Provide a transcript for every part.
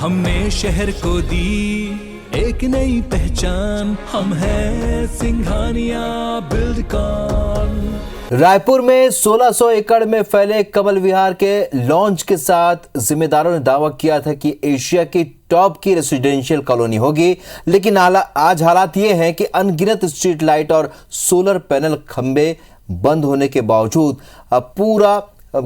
हमने शहर को दी एक नई पहचान, हम हैं सिंघानिया बिल्डकॉन। रायपुर में 1600 एकड़ में फैले कमल विहार के लॉन्च के साथ जिम्मेदारों ने दावा किया था कि एशिया की टॉप की रेसिडेंशियल कॉलोनी होगी, लेकिन आज हालात ये हैं कि अनगिनत स्ट्रीट लाइट और सोलर पैनल खंबे बंद होने के बावजूद अब पूरा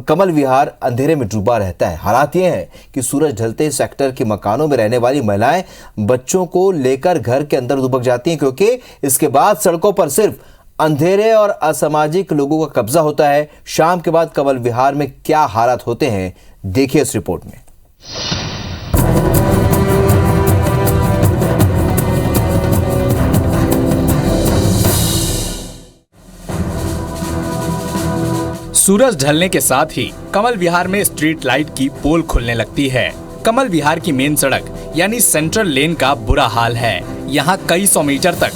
कमल विहार अंधेरे में डूबा रहता है। हालात ये हैं कि सूरज ढलते सेक्टर के मकानों में रहने वाली महिलाएं बच्चों को लेकर घर के अंदर दुबक जाती हैं, क्योंकि इसके बाद सड़कों पर सिर्फ अंधेरे और असामाजिक लोगों का कब्जा होता है। शाम के बाद कमल विहार में क्या हालात होते हैं, देखिए इस रिपोर्ट में। सूरज ढलने के साथ ही कमल विहार में स्ट्रीट लाइट की पोल खुलने लगती है। कमल विहार की मेन सड़क यानी सेंट्रल लेन का बुरा हाल है। यहाँ कई 100 मीटर तक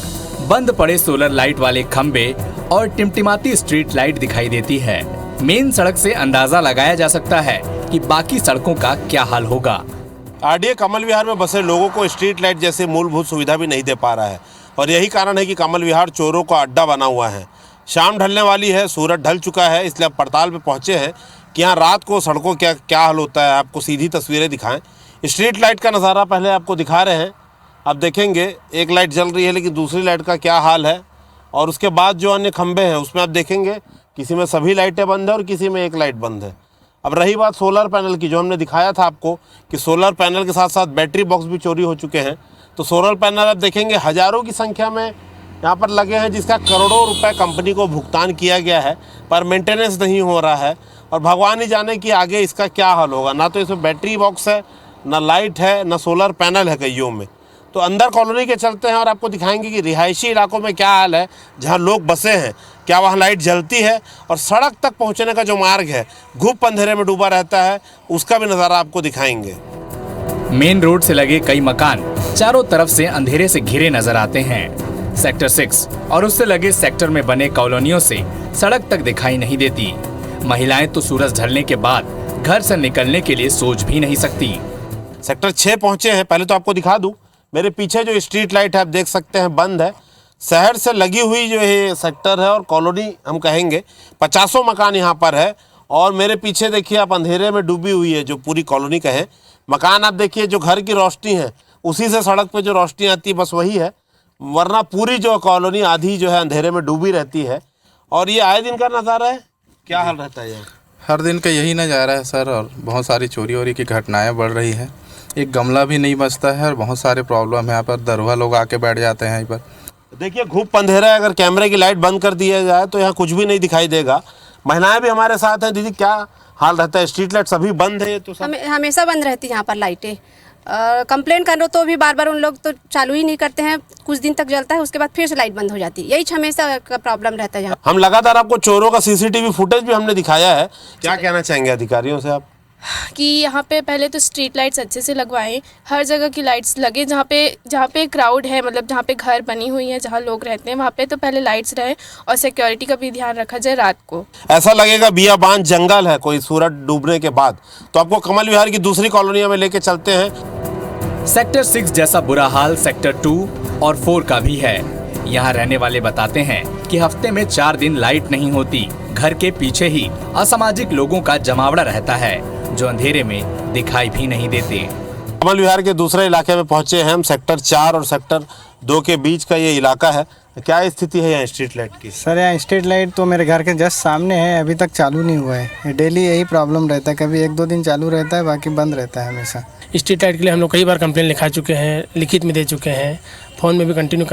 बंद पड़े सोलर लाइट वाले खंबे और टिमटिमाती स्ट्रीट लाइट दिखाई देती है। मेन सड़क से अंदाजा लगाया जा सकता है कि बाकी सड़कों का क्या हाल होगा। आरडीए कमल विहार में बसे लोगों को स्ट्रीट लाइट जैसे मूलभूत सुविधा भी नहीं दे पा रहा है और यही कारण है कि कमल विहार चोरों का अड्डा बना हुआ है। शाम ढलने वाली है, सूरज ढल चुका है, इसलिए अब पड़ताल पे पहुंचे हैं कि यहाँ रात को सड़कों क्या हाल होता है। आपको सीधी तस्वीरें दिखाएं। स्ट्रीट लाइट का नज़ारा पहले आपको दिखा रहे हैं। अब देखेंगे एक लाइट जल रही है लेकिन दूसरी लाइट का क्या हाल है, और उसके बाद जो अन्य खंबे हैं उसमें आप देखेंगे किसी में सभी लाइटें बंद है और किसी में एक लाइट बंद है। अब रही बात सोलर पैनल की, जो हमने दिखाया था आपको कि सोलर पैनल के साथ साथ बैटरी बॉक्स भी चोरी हो चुके हैं। तो सोलर पैनल आप देखेंगे हज़ारों की संख्या में यहाँ पर लगे हैं, जिसका करोड़ों रुपए कंपनी को भुगतान किया गया है, पर मेंटेनेंस नहीं हो रहा है और भगवान ही जाने कि आगे इसका क्या हाल होगा। ना तो इसमें बैटरी बॉक्स है, ना लाइट है, ना सोलर पैनल है कईयों में। तो अंदर कॉलोनी के चलते हैं और आपको दिखाएंगे कि रिहायशी इलाकों में क्या हाल है, जहाँ लोग बसे हैं, क्या वहाँ लाइट जलती है और सड़क तक पहुँचने का जो मार्ग है घुप अंधेरे में डूबा रहता है, उसका भी नज़ारा आपको दिखाएंगे। मेन रोड से लगे कई मकान चारों तरफ से अंधेरे से घिरे नजर आते हैं। सेक्टर 6 और उससे लगे सेक्टर में बने कॉलोनियों से सड़क तक दिखाई नहीं देती। महिलाएं तो सूरज ढलने के बाद घर से निकलने के लिए सोच भी नहीं सकती। सेक्टर 6 पहुंचे हैं। पहले तो आपको दिखा दूं, मेरे पीछे जो स्ट्रीट लाइट है आप देख सकते हैं बंद है। शहर से लगी हुई जो है सेक्टर है और कॉलोनी हम कहेंगे 50 मकान यहाँ पर है, और मेरे पीछे देखिए आप अंधेरे में डूबी हुई है जो पूरी कॉलोनी कहें। मकान आप देखिए, जो घर की रोशनी है उसी से सड़क पे जो रोशनी आती है बस वही है, वरना पूरी जो कॉलोनी आधी जो है अंधेरे में डूबी रहती है। और ये आए दिन का नज़ारा है। क्या हाल रहता है यहाँ? हर दिन का यही नज़ारा है सर, और बहुत सारी चोरी वोरी की घटनाएं बढ़ रही है। एक गमला भी नहीं बचता है और बहुत सारे प्रॉब्लम है यहाँ पर। दरवा लोग आके बैठ जाते हैं यहाँ पर। देखिए घुप अंधेरा है, अगर कैमरे की लाइट बंद कर दिया जाए तो यहाँ कुछ भी नहीं दिखाई देगा। महिलाएं भी हमारे साथ हैं। दीदी क्या हाल रहता है? स्ट्रीट लाइट सभी बंद है? तो हमेशा बंद रहती है यहाँ पर लाइटें। कंप्लेंट कर लो तो भी बार बार उन लोग तो चालू ही नहीं करते हैं। कुछ दिन तक जलता है, उसके बाद फिर से लाइट बंद हो जाती है। यही हमेशा का प्रॉब्लम रहता है यहाँ। हम लगातार आपको चोरों का सीसीटीवी फुटेज भी हमने दिखाया है। क्या कहना चाहेंगे अधिकारियों से आप? कि यहाँ पे पहले तो स्ट्रीट लाइट्स अच्छे से लगवाएं, हर जगह की लाइट्स लगे। जहाँ पे क्राउड है, मतलब जहाँ पे घर बनी हुई है, जहाँ लोग रहते हैं, वहाँ पे तो पहले लाइट्स रहे और सिक्योरिटी का भी ध्यान रखा जाए रात को। ऐसा लगेगा बियाबान जंगल है कोई सूरज डूबने के बाद। तो आपको कमल विहार की दूसरी कॉलोनियों में लेके चलते हैं। सेक्टर 6 जैसा बुरा हाल सेक्टर 2 और 4 का भी है। यहाँ रहने वाले बताते हैं कि हफ्ते में 4 दिन लाइट नहीं होती। घर के पीछे ही असामाजिक लोगों का जमावड़ा रहता है, जो अंधेरे में दिखाई भी नहीं देते। कमल विहार के दूसरे इलाके में पहुंचे हैं हम। सेक्टर 4 और सेक्टर 2 के बीच का ये इलाका है। क्या स्थिति है यहाँ स्ट्रीट लाइट की? सर यहाँ स्ट्रीट लाइट तो मेरे घर के जस्ट सामने है, अभी तक चालू नहीं हुआ है। डेली यही प्रॉब्लम रहता है, कभी 1-2 दिन चालू रहता है, बाकी बंद रहता है हमेशा। स्ट्रीट लाइट के लिए हम लोग कई बार कंप्लेन लिखा चुके हैं, लिखित में दे चुके हैं, फ़ोन में भी कंटिन्यू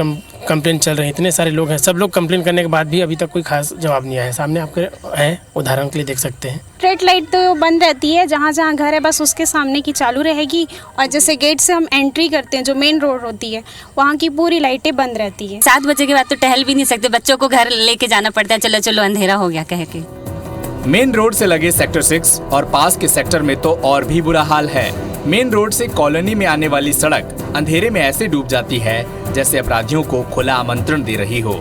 कंप्लेन चल रही है। इतने सारे लोग हैं, सब लोग कंप्लेन करने के बाद भी अभी तक कोई खास जवाब नहीं आया। सामने आपके हैं, उदाहरण के लिए देख सकते हैं। स्ट्रीट लाइट तो बंद रहती है, जहाँ जहाँ घर है बस उसके सामने की चालू रहेगी, और जैसे गेट से हम एंट्री करते हैं जो मेन रोड होती है वहाँ की पूरी लाइटें बंद रहती है। 7 बजे के बाद तो टहल भी नहीं सकते, बच्चों को घर लेके जाना पड़ता है, चलो चलो अंधेरा हो गया कह के। मेन रोड से लगे सेक्टर 6 और पास के सेक्टर में तो और भी बुरा हाल है। मेन रोड से कॉलोनी में आने वाली सड़क अंधेरे में ऐसे डूब जाती है जैसे अपराधियों को खुला आमंत्रण दे रही हो।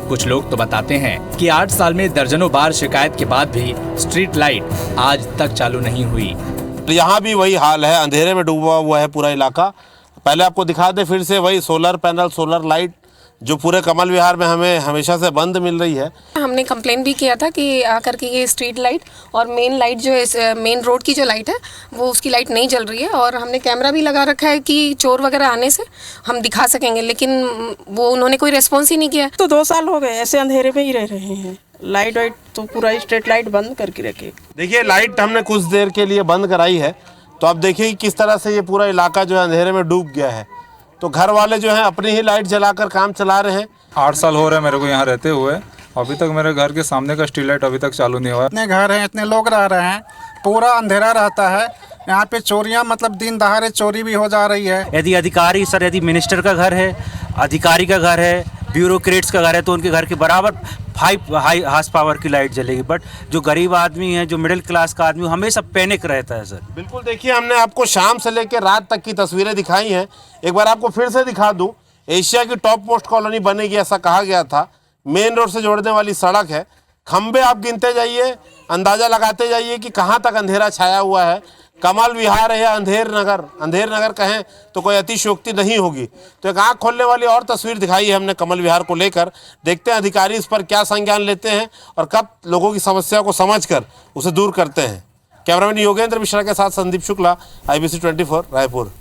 कुछ लोग तो बताते हैं कि 8 साल में दर्जनों बार शिकायत के बाद भी स्ट्रीट लाइट आज तक चालू नहीं हुई। तो यहाँ भी वही हाल है, अंधेरे में डूबा हुआ है पूरा इलाका। पहले आपको दिखा दे फिर से वही सोलर पैनल, सोलर लाइट जो पूरे कमल विहार में हमें हमेशा से बंद मिल रही है। हमने कंप्लेन भी किया था कि आकर के ये स्ट्रीट लाइट और मेन लाइट जो है, मेन रोड की जो लाइट है वो उसकी लाइट नहीं जल रही है, और हमने कैमरा भी लगा रखा है कि चोर वगैरह आने से हम दिखा सकेंगे, लेकिन वो उन्होंने कोई रिस्पॉन्स ही नहीं किया। तो 2 साल हो गए ऐसे अंधेरे में ही रह रहे हैं। लाइट वाइट तो पूरा स्ट्रीट लाइट बंद करके रखे। देखिए लाइट हमने कुछ देर के लिए बंद कराई है, तो आप देखिए कि किस तरह से ये पूरा इलाका जो है अंधेरे में डूब गया है। तो घर वाले जो हैं अपनी ही लाइट जलाकर काम चला रहे हैं। 8 साल हो रहे हैं मेरे को यहाँ रहते हुए, अभी तक मेरे घर के सामने का स्ट्रीट लाइट अभी तक चालू नहीं हुआ। इतने घर हैं, इतने लोग रह रहे हैं, पूरा अंधेरा रहता है यहाँ पे। चोरियाँ मतलब दिन दहाड़े चोरी भी हो जा रही है। यदि अधिकारी सर, यदि मिनिस्टर का घर है, अधिकारी का घर है, ब्यूरोक्रेट्स का घर है, तो उनके घर के बराबर 5 हाई हार्स पावर की लाइट जलेगी। बट जो गरीब आदमी है, जो मिडिल क्लास का आदमी, हमेशा पैनिक रहता है सर। बिल्कुल, देखिए हमने आपको शाम से लेकर रात तक की तस्वीरें दिखाई हैं। एक बार आपको फिर से दिखा दूं, एशिया की टॉप मोस्ट कॉलोनी बनेगी ऐसा कहा गया था। मेन रोड से जोड़ने वाली सड़क है, खंबे आप गिनते जाइए, अंदाजा लगाते जाइए कि कहाँ तक अंधेरा छाया हुआ है। कमल विहार है या अंधेर नगर कहें तो कोई अतिशयोक्ति नहीं होगी। तो एक आँख खोलने वाली और तस्वीर दिखाई है हमने कमल विहार को लेकर। देखते हैं अधिकारी इस पर क्या संज्ञान लेते हैं और कब लोगों की समस्या को समझकर उसे दूर करते हैं। कैमरामैन योगेंद्र मिश्रा के साथ संदीप शुक्ला, IBC 24 रायपुर।